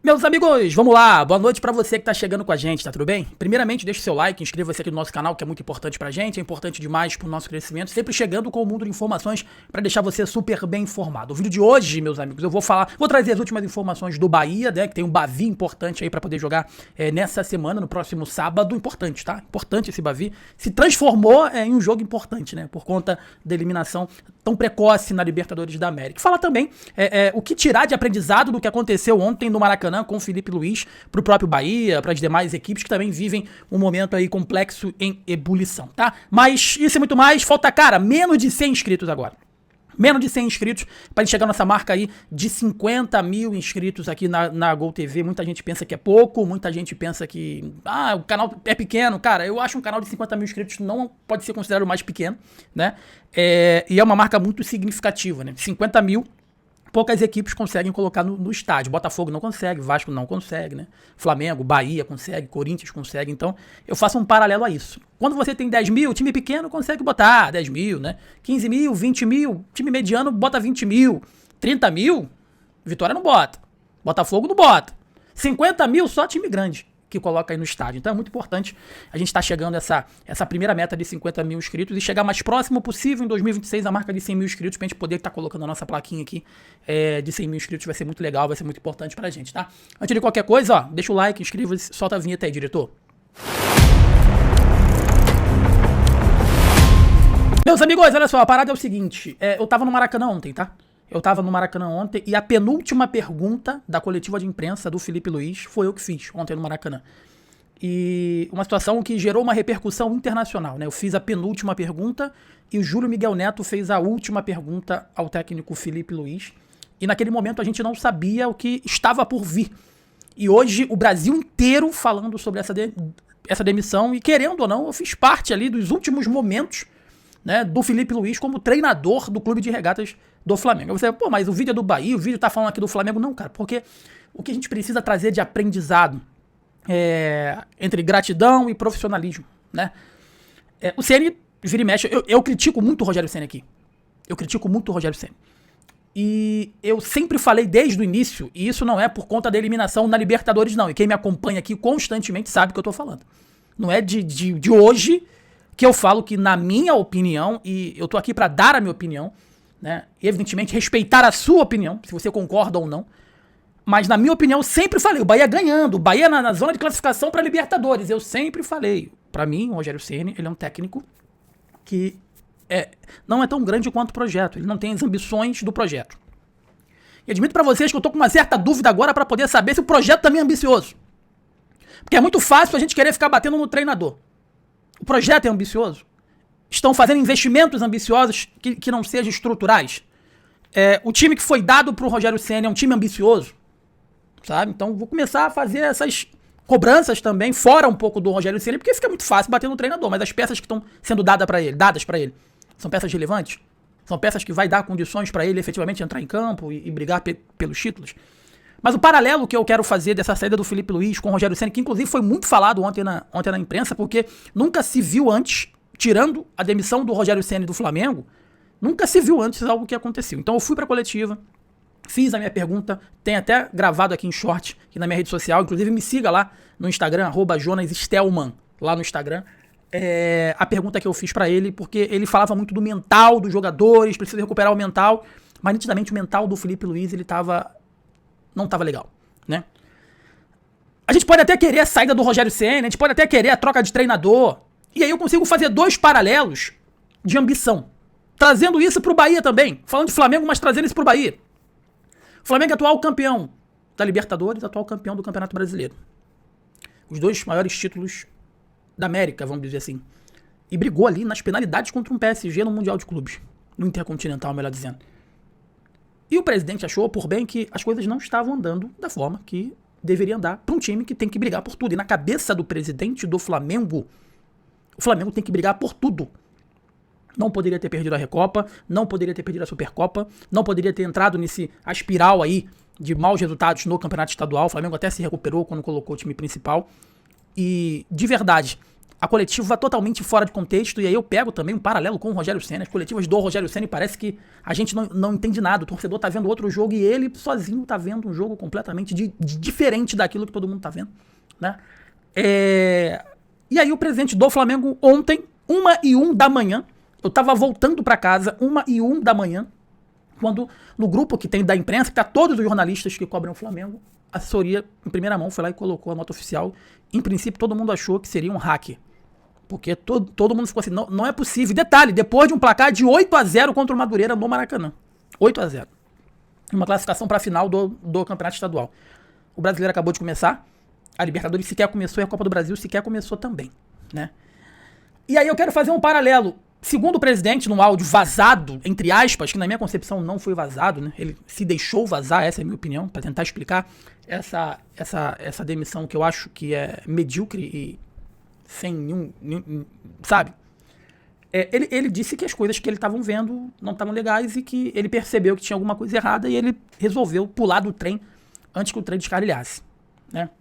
Meus amigos, vamos lá, boa noite pra você que tá chegando com a gente, tá tudo bem? Primeiramente, deixa o seu like, inscreva-se aqui no nosso canal, que é muito importante pra gente, é importante demais pro nosso crescimento, sempre chegando com o mundo de informações pra deixar você super bem informado. O vídeo de hoje, meus amigos, eu vou trazer as últimas informações do Bahia, né, que tem um Bavi importante aí pra poder jogar nessa semana, no próximo sábado, importante, tá? Importante esse Bavi, se transformou em um jogo importante, né, por conta da eliminação tão precoce na Libertadores da América. Fala também o que tirar de aprendizado do que aconteceu ontem no Maracanã com o Felipe Luiz, pro próprio Bahia, para as demais equipes que também vivem um momento aí complexo em ebulição, tá? Mas isso e muito mais, falta, cara, menos de 100 inscritos agora. Menos de 100 inscritos pra gente chegar nessa marca aí de 50 mil inscritos aqui na Gol TV. Muita gente pensa que é pouco, muita gente pensa que o canal é pequeno. Cara, eu acho um canal de 50 mil inscritos não pode ser considerado o mais pequeno, né? E é uma marca muito significativa, né? 50 mil, poucas equipes conseguem colocar no estádio. Botafogo não consegue, Vasco não consegue, né? Flamengo, Bahia consegue, Corinthians consegue. Então, eu faço um paralelo a isso. Quando você tem 10 mil, time pequeno consegue botar 10 mil, né? 15 mil, 20 mil, time mediano bota 20 mil. 30 mil, Vitória não bota. Botafogo não bota. 50 mil, só time grande que coloca aí no estádio. Então é muito importante a gente estar chegando a essa primeira meta de 50 mil inscritos e chegar mais próximo possível em 2026 a marca de 100 mil inscritos pra gente poder estar colocando a nossa plaquinha aqui de 100 mil inscritos. Vai ser muito legal, vai ser muito importante pra gente, tá? Antes de qualquer coisa, ó, deixa o like, inscreva-se, solta a vinheta aí, diretor. Meus amigos, olha só, a parada é o seguinte, eu tava no Maracanã ontem, tá? Eu tava no Maracanã ontem e a penúltima pergunta da coletiva de imprensa do Felipe Luiz foi eu que fiz ontem no Maracanã. E uma situação que gerou uma repercussão internacional, né? Eu fiz a penúltima pergunta e o Júlio Miguel Neto fez a última pergunta ao técnico Felipe Luiz. E naquele momento a gente não sabia o que estava por vir. E hoje o Brasil inteiro falando sobre essa demissão e querendo ou não, eu fiz parte ali dos últimos momentos, né, do Felipe Luiz como treinador do clube de regatas do Flamengo. Aí você, mas o vídeo é do Bahia, o vídeo tá falando aqui do Flamengo. Não, cara, porque o que a gente precisa trazer de aprendizado entre gratidão e profissionalismo, né? O Ceni vira e mexe, eu critico muito o Rogério Ceni aqui. Eu critico muito o Rogério Ceni. E eu sempre falei desde o início, e isso não é por conta da eliminação na Libertadores, não. E quem me acompanha aqui constantemente sabe o que eu tô falando. Não é de hoje que eu falo que, na minha opinião, e eu tô aqui pra dar a minha opinião, né? Evidentemente, respeitar a sua opinião, se você concorda ou não. Mas, na minha opinião, eu sempre falei, o Bahia ganhando, o Bahia na zona de classificação pra Libertadores. Eu sempre falei, pra mim, o Rogério Ceni, ele é um técnico que não é tão grande quanto o projeto. Ele não tem as ambições do projeto. E admito pra vocês que eu tô com uma certa dúvida agora pra poder saber se o projeto também é ambicioso. Porque é muito fácil a gente querer ficar batendo no treinador. O projeto é ambicioso? Estão fazendo investimentos ambiciosos que não sejam estruturais? O time que foi dado pro Rogério Ceni é um time ambicioso? Sabe? Então vou começar a fazer essas cobranças também, fora um pouco do Rogério Ceni, porque fica muito fácil bater no treinador, mas as peças que estão sendo dadas pra ele, são peças relevantes? São peças que vai dar condições pra ele efetivamente entrar em campo e brigar pelos títulos? Mas o paralelo que eu quero fazer dessa saída do Felipe Luiz com o Rogério Ceni, que inclusive foi muito falado ontem na imprensa, porque nunca se viu antes, tirando a demissão do Rogério Ceni do Flamengo, nunca se viu antes algo que aconteceu. Então eu fui pra coletiva, fiz a minha pergunta, tem até gravado aqui em short, aqui na minha rede social, inclusive me siga lá no Instagram, @JonasStelman, lá no Instagram, a pergunta que eu fiz pra ele, porque ele falava muito do mental dos jogadores, precisa recuperar o mental, mas nitidamente o mental do Felipe Luiz, ele não tava legal, né? A gente pode até querer a saída do Rogério Ceni, a gente pode até querer a troca de treinador, e aí eu consigo fazer dois paralelos de ambição, trazendo isso pro Bahia também, falando de Flamengo, mas trazendo isso pro Bahia. O Flamengo é atual campeão da Libertadores, atual campeão do Campeonato Brasileiro. Os dois maiores títulos da América, vamos dizer assim. E brigou ali nas penalidades contra um PSG no Mundial de Clubes, no Intercontinental, melhor dizendo. E o presidente achou por bem que as coisas não estavam andando da forma que deveria andar para um time que tem que brigar por tudo. E na cabeça do presidente do Flamengo, o Flamengo tem que brigar por tudo. Não poderia ter perdido a Recopa, não poderia ter perdido a Supercopa, não poderia ter entrado nesse espiral aí de maus resultados no Campeonato Estadual. O Flamengo até se recuperou quando colocou o time principal. E, de verdade, a coletiva totalmente fora de contexto, e aí eu pego também um paralelo com o Rogério Ceni. As coletivas do Rogério Ceni parece que a gente não entende nada, o torcedor tá vendo outro jogo e ele sozinho tá vendo um jogo completamente diferente daquilo que todo mundo tá vendo, né? E aí o presidente do Flamengo ontem, 1h01 da manhã, eu tava voltando pra casa, 1h01 da manhã, quando no grupo que tem da imprensa, que tá todos os jornalistas que cobrem o Flamengo, a assessoria em primeira mão foi lá e colocou a nota oficial. Em princípio todo mundo achou que seria um hack, porque todo mundo ficou assim, não é possível. Detalhe, depois de um placar de 8-0 contra o Madureira no Maracanã. 8-0. Uma classificação para a final do Campeonato Estadual. O Brasileiro acabou de começar, a Libertadores sequer começou e a Copa do Brasil sequer começou também, né? E aí eu quero fazer um paralelo. Segundo o presidente, num áudio vazado, entre aspas, que na minha concepção não foi vazado, né? Ele se deixou vazar, essa é a minha opinião, para tentar explicar essa demissão que eu acho que é medíocre e sem nenhum sabe? Ele disse que as coisas que ele estavam vendo não estavam legais e que ele percebeu que tinha alguma coisa errada e ele resolveu pular do trem antes que o trem descarrilhasse, né?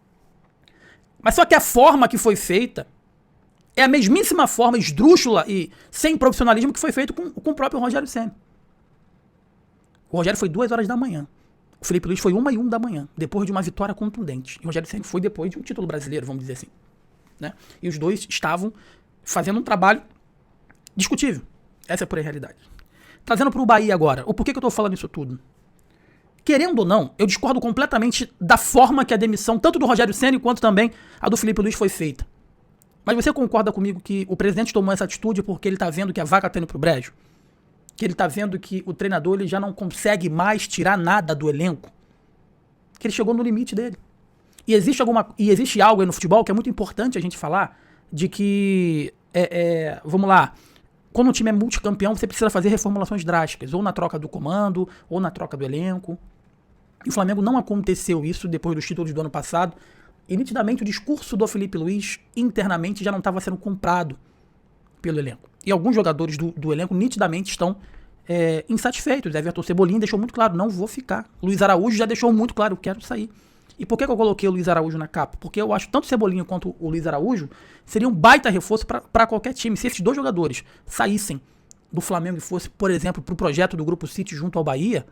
Mas só que a forma que foi feita é a mesmíssima forma esdrúxula e sem profissionalismo que foi feito com o próprio Rogério Ceni. O Rogério foi 2h da manhã. O Felipe Luiz foi 1h01 da manhã, depois de uma vitória contundente. E o Rogério Ceni foi depois de um título brasileiro, vamos dizer assim, né? E os dois estavam fazendo um trabalho discutível. Essa é a pura realidade. Trazendo para o Bahia agora, o porquê que eu estou falando isso tudo? Querendo ou não, eu discordo completamente da forma que a demissão, tanto do Rogério Ceni quanto também a do Felipe Luiz, foi feita. Mas você concorda comigo que o presidente tomou essa atitude porque ele tá vendo que a vaca tá indo pro brejo? Que ele tá vendo que o treinador ele já não consegue mais tirar nada do elenco? Que ele chegou no limite dele. E existe algo aí no futebol que é muito importante a gente falar, de que, vamos lá, quando um time é multicampeão, você precisa fazer reformulações drásticas, ou na troca do comando, ou na troca do elenco. E o Flamengo não aconteceu isso depois dos títulos do ano passado. E nitidamente o discurso do Felipe Luiz internamente já não estava sendo comprado pelo elenco. E alguns jogadores do elenco nitidamente estão insatisfeitos. Everton Cebolinha deixou muito claro, não vou ficar. Luiz Araújo já deixou muito claro, quero sair. E por que eu coloquei o Luiz Araújo na capa? Porque eu acho tanto o Cebolinha quanto o Luiz Araújo seria um baita reforço para qualquer time. Se esses dois jogadores saíssem do Flamengo e fossem, por exemplo, para o projeto do Grupo City junto ao Bahia,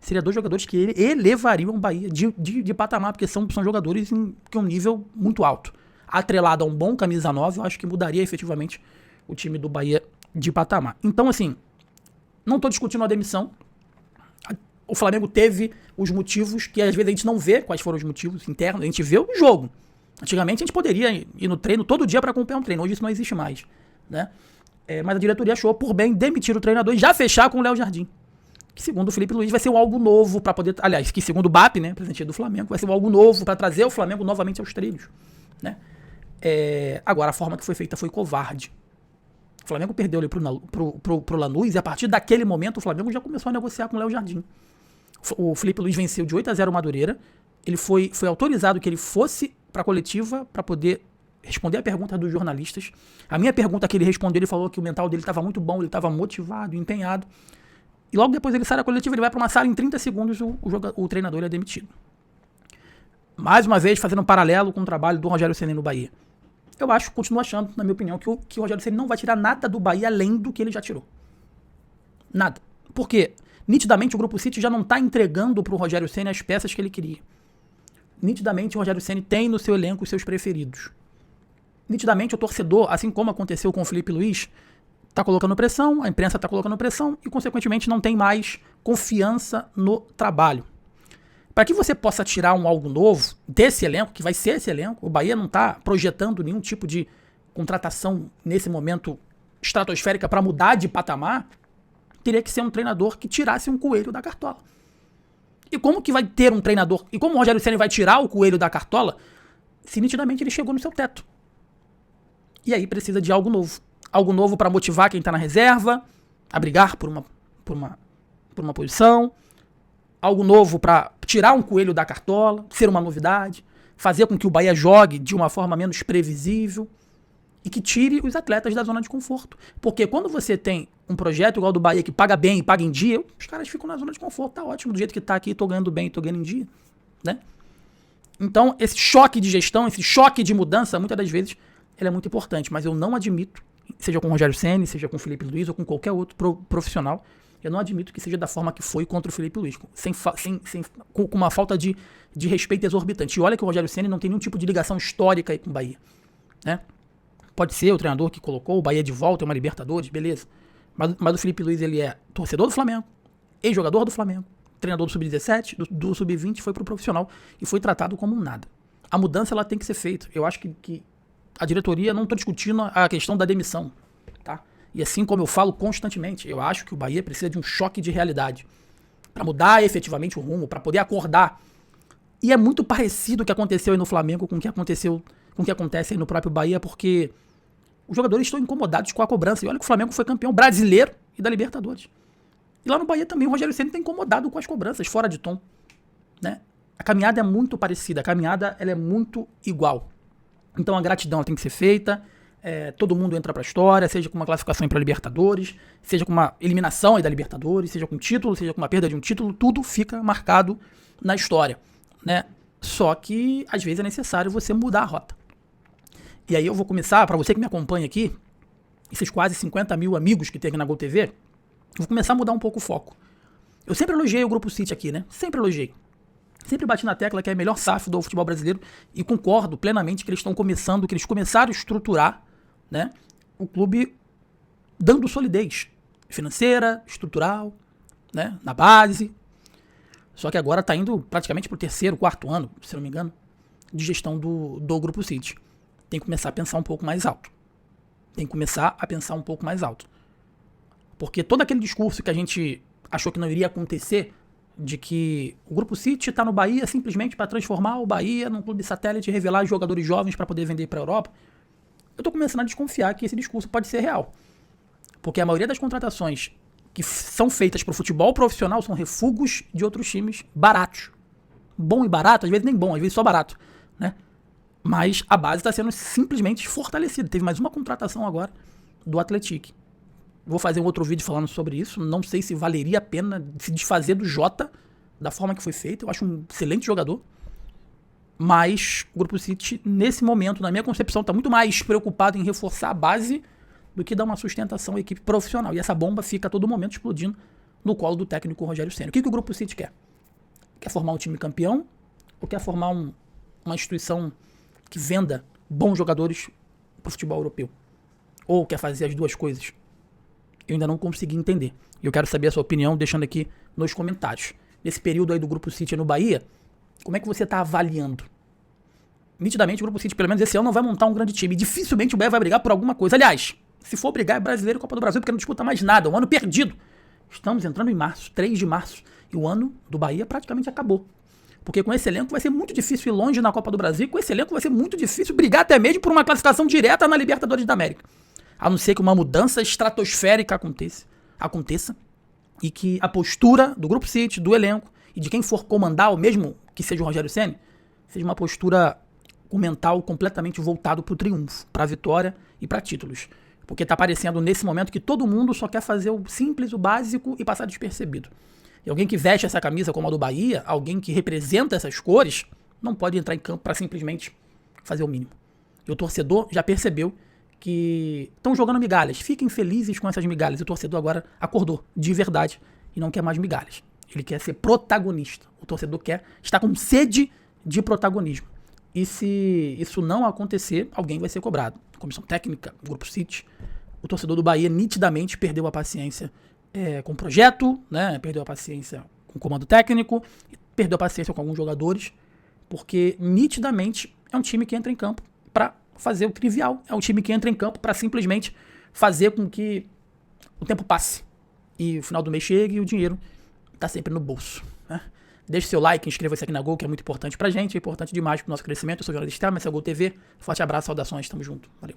seriam dois jogadores que elevariam o Bahia de patamar, porque são jogadores em um nível muito alto. Atrelado a um bom camisa 9, eu acho que mudaria efetivamente o time do Bahia de patamar. Então, assim, não estou discutindo a demissão. O Flamengo teve os motivos que às vezes a gente não vê quais foram os motivos internos, a gente vê o jogo. Antigamente a gente poderia ir no treino todo dia para acompanhar um treino, hoje isso não existe mais, né? Mas a diretoria achou por bem demitir o treinador e já fechar com o Léo Jardim. Que segundo o Felipe Luiz vai ser algo novo para poder... Aliás, que segundo o BAP, né, presidente do Flamengo, vai ser algo novo para trazer o Flamengo novamente aos trilhos, né? Agora, a forma que foi feita foi covarde. O Flamengo perdeu ali pro Lanús e a partir daquele momento o Flamengo já começou a negociar com o Léo Jardim. O Felipe Luiz venceu de 8-0 o Madureira. Ele foi autorizado que ele fosse para a coletiva para poder responder a pergunta dos jornalistas. A minha pergunta que ele respondeu, ele falou que o mental dele estava muito bom, ele estava motivado, empenhado. E logo depois ele sai da coletiva, ele vai para uma sala, em 30 segundos o treinador é demitido. Mais uma vez, fazendo um paralelo com o trabalho do Rogério Ceni no Bahia. Eu continuo achando, na minha opinião, que o Rogério Ceni não vai tirar nada do Bahia além do que ele já tirou. Nada. Por quê? Nitidamente o Grupo City já não está entregando para o Rogério Ceni as peças que ele queria. Nitidamente o Rogério Ceni tem no seu elenco os seus preferidos. Nitidamente o torcedor, assim como aconteceu com o Felipe Luiz, está colocando pressão, a imprensa está colocando pressão e, consequentemente, não tem mais confiança no trabalho. Para que você possa tirar algo novo desse elenco, que vai ser esse elenco, o Bahia não está projetando nenhum tipo de contratação nesse momento estratosférica para mudar de patamar, teria que ser um treinador que tirasse um coelho da cartola. E como que vai ter um treinador, e como o Rogério Ceni vai tirar o coelho da cartola, se nitidamente ele chegou no seu teto? E aí precisa de algo novo. Algo novo para motivar quem está na reserva, a brigar por uma posição. Algo novo para tirar um coelho da cartola, ser uma novidade. Fazer com que o Bahia jogue de uma forma menos previsível. E que tire os atletas da zona de conforto. Porque quando você tem um projeto igual do Bahia que paga bem e paga em dia, os caras ficam na zona de conforto. Tá ótimo, do jeito que tá aqui, tô ganhando bem, tô ganhando em dia, né? Então, esse choque de gestão, esse choque de mudança, muitas das vezes ele é muito importante, mas eu não admito, seja com o Rogério Ceni, seja com o Felipe Luiz ou com qualquer outro profissional, eu não admito que seja da forma que foi contra o Felipe Luiz, com uma falta de respeito exorbitante. E olha que o Rogério Ceni não tem nenhum tipo de ligação histórica aí com o Bahia, né? Pode ser o treinador que colocou o Bahia de volta, é uma Libertadores, beleza. Mas o Felipe Luiz, ele é torcedor do Flamengo, ex-jogador do Flamengo, treinador do Sub-17, do Sub-20, foi pro profissional e foi tratado como um nada. A mudança, ela tem que ser feita. Eu acho que a diretoria, não estou discutindo a questão da demissão, tá? E assim como eu falo constantemente, eu acho que o Bahia precisa de um choque de realidade para mudar efetivamente o rumo, para poder acordar. E é muito parecido o que aconteceu aí no Flamengo com o que acontece aí no próprio Bahia, porque os jogadores estão incomodados com a cobrança. E olha que o Flamengo foi campeão brasileiro e da Libertadores. E lá no Bahia também o Rogério Ceni está incomodado com as cobranças, fora de tom, né? A caminhada é muito parecida, a caminhada ela é muito igual. Então a gratidão tem que ser feita, todo mundo entra pra história, seja com uma classificação para Libertadores, seja com uma eliminação aí da Libertadores, seja com um título, seja com uma perda de um título, tudo fica marcado na história, né? Só que às vezes é necessário você mudar a rota. E aí eu vou começar, para você que me acompanha aqui, esses quase 50 mil amigos que tem aqui na Gol TV, eu vou começar a mudar um pouco o foco. Eu sempre elogiei o Grupo City aqui, né? Sempre elogiei. Sempre bati na tecla que é a melhor SAF do futebol brasileiro e concordo plenamente que eles estão começando, que eles começaram a estruturar, né, o clube dando solidez financeira, estrutural, né, na base. Só que agora está indo praticamente para o 3º, 4º ano, se não me engano, de gestão do Grupo City. Tem que começar a pensar um pouco mais alto. Porque todo aquele discurso que a gente achou que não iria acontecer, de que o Grupo City está no Bahia simplesmente para transformar o Bahia num clube satélite e revelar jogadores jovens para poder vender para a Europa, eu estou começando a desconfiar que esse discurso pode ser real. Porque a maioria das contratações que são feitas para o futebol profissional são refugos de outros times baratos. Bom e barato, às vezes nem bom, às vezes só barato, né? Mas a base está sendo simplesmente fortalecida. Teve mais uma contratação agora do Atlético. Vou fazer um outro vídeo falando sobre isso. Não sei se valeria a pena se desfazer do Jota da forma que foi feito. Eu acho um excelente jogador. Mas o Grupo City, nesse momento, na minha concepção, está muito mais preocupado em reforçar a base do que dar uma sustentação à equipe profissional. E essa bomba fica a todo momento explodindo no colo do técnico Rogério Ceni. O que o Grupo City quer? Quer formar um time campeão? Ou quer formar uma instituição que venda bons jogadores para o futebol europeu? Ou quer fazer as duas coisas? Eu ainda não consegui entender. E eu quero saber a sua opinião, deixando aqui nos comentários. Nesse período aí do Grupo City no Bahia, como é que você está avaliando? Nitidamente, o Grupo City, pelo menos esse ano, não vai montar um grande time. Dificilmente o Bahia vai brigar por alguma coisa. Aliás, se for brigar, é Brasileiro e Copa do Brasil, porque não disputa mais nada. Um ano perdido. Estamos entrando em março, 3 de março. E o ano do Bahia praticamente acabou. Porque com esse elenco vai ser muito difícil ir longe na Copa do Brasil. E com esse elenco vai ser muito difícil brigar até mesmo por uma classificação direta na Libertadores da América. A não ser que uma mudança estratosférica aconteça e que a postura do Grupo City, do elenco e de quem for comandar, ou mesmo que seja o Rogério Ceni, seja uma postura com mental completamente voltado para o triunfo, para a vitória e para títulos. Porque está parecendo nesse momento que todo mundo só quer fazer o simples, o básico e passar despercebido. E alguém que veste essa camisa como a do Bahia, alguém que representa essas cores, não pode entrar em campo para simplesmente fazer o mínimo. E o torcedor já percebeu que estão jogando migalhas. Fiquem felizes com essas migalhas. O torcedor agora acordou de verdade e não quer mais migalhas. Ele quer ser protagonista. O torcedor está com sede de protagonismo. E se isso não acontecer, alguém vai ser cobrado. Comissão técnica, Grupo City. O torcedor do Bahia nitidamente perdeu a paciência com o projeto, né? Perdeu a paciência com o comando técnico, perdeu a paciência com alguns jogadores, porque nitidamente é um time que entra em campo para fazer o trivial. É um time que entra em campo para simplesmente fazer com que o tempo passe e o final do mês chegue e o dinheiro tá sempre no bolso, né? Deixe seu like, inscreva-se aqui na Gol, que é muito importante pra gente, é importante demais pro nosso crescimento. Eu sou o jornalista Estevam, essa é a Gol TV. Forte abraço, saudações, tamo junto. Valeu.